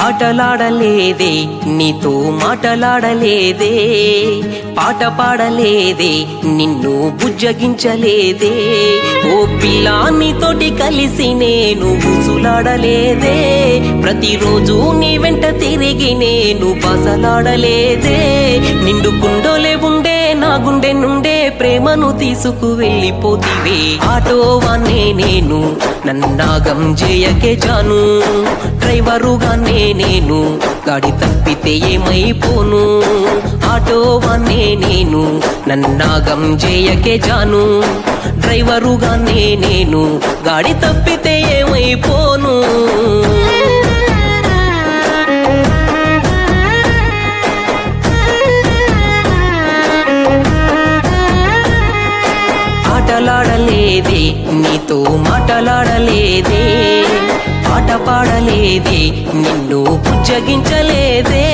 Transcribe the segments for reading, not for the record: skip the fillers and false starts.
ఆటలాడలేదే నీతో మాటలాడలేదే, పాట పాడలేదే నిన్ను బుజ్జగించలేదే, ఓ పిల్ల నీతోటి కలిసి నేను బుసులాడలేదే, ప్రతిరోజు నీ వెంట తిరిగి నేను బసలాడలేదే, నిండు కుండోలే ఉండే నా గుండె నుండే ప్రేమను తీసుకు వెళ్ళిపోతివే. ఆటోవాన్నే నేను నన్నాగం చేయకే జాను, డ్రైవరుగానే నేను గాడి తప్పితే ఏమైపోను. ఆటోవాన్నే నేను నన్నాగం చేయకే జాను, డ్రైవరుగానే నేను గాడి తప్పితే ఏమైపోను. ఆటలాడలేదే నీతో మాటలాడలేదే, పాట పాడలేదే నిన్ను బుజ్జగించలేదే.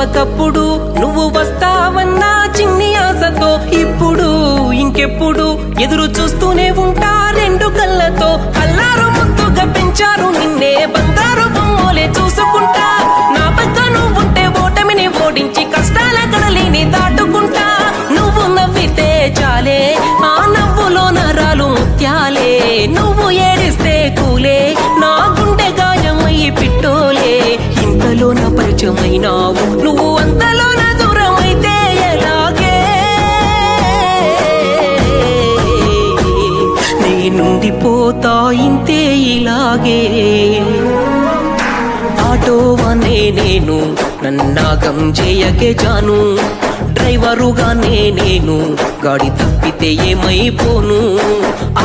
ఒకప్పుడు నువ్వు వస్తావన్నా చిన్ని ఆశతో, ఇప్పుడు ఇంకెప్పుడు ఎదురు చూస్తూనే ఉంటా రెండు కళ్ళతో. అల్లారు ముద్దుగా పెంచారు నిన్నే బంగారు బొమ్మలే చూసుకుంటా, నా పక్క నువ్వుంటే ఓటమిని ఓడించి కష్టాల కడలిని దాటుకుంటా. నువ్వు నవ్వితే చాలే ఆ నవ్వులో నరాలు ముత్యాలే, నువ్వు ఏడిస్తే కూలే నా గుండె గాయమై పిట్టోలే. ఇంతలో నా పరిచయమైనావు నువ్వు అంతలో నా దూరమైతే ఎలాగే, నేనుండిపోతా ఇంతే ఇలాగే. ఆటోవానే నేను నన్నాగం చేయకే జాను, డ్రైవరుగానే నేను గాడి తప్పితే ఏమైపోను.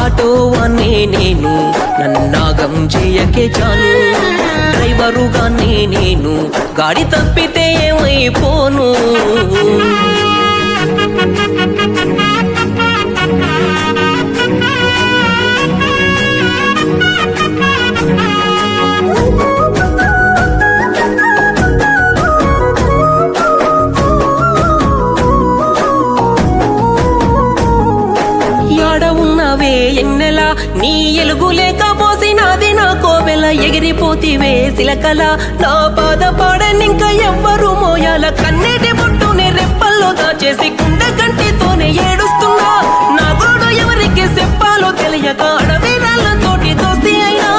ఆటోవానే నేను నన్నాగం చేయకే జాను, డ్రైవరుగానే నేను గాడి తప్పితే ఏమైపోను. ఉన్నవే ఎన్నెలా నీ ఎలుగు లేకపోసినది నా కోవెల, ఎగిరిపోతివే సిలకల నా బాధ పాడనింకా ఎవ్వరు మోయాల. కన్నీటి బొట్టుని రెప్పల్లో దాచేసి గుండె కంటితోనే ఏడుస్తున్నా, నా గోడు ఎవరికి చెప్పాలో తెలియక అడవిరాళ్ళతోటి దోస్తి అయినా.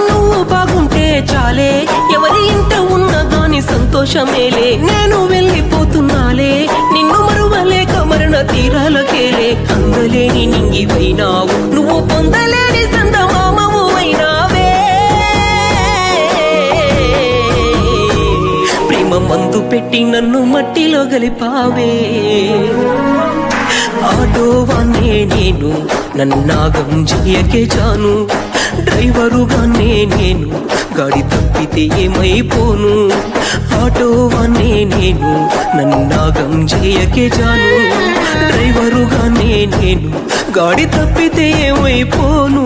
నువ్వు బాగుంటే చాలే ఎవరి ఇంట ఉన్నా గాని సంతోషమేలే, నేను వెళ్ళిపోతున్నాలే నిన్ను మరువలేక మరణ తీరాలకేలే. అందలేని నింగివైనావు నువ్వు పొందలేని సందమామవు అయినావే, ప్రేమ మందు పెట్టి నన్ను మట్టిలో గలిపావే. ఆటోవాన్నే నేను నన్నాగం చేయకే జాను, డ్రైవరుగానే నేను గాడి తప్పితే ఏమైపోను. ఆటోవాన్నే నేను నన్నాగం చేయకే జాను, డ్రైవరుగానే నేను గాడి తప్పితే ఏమైపోను.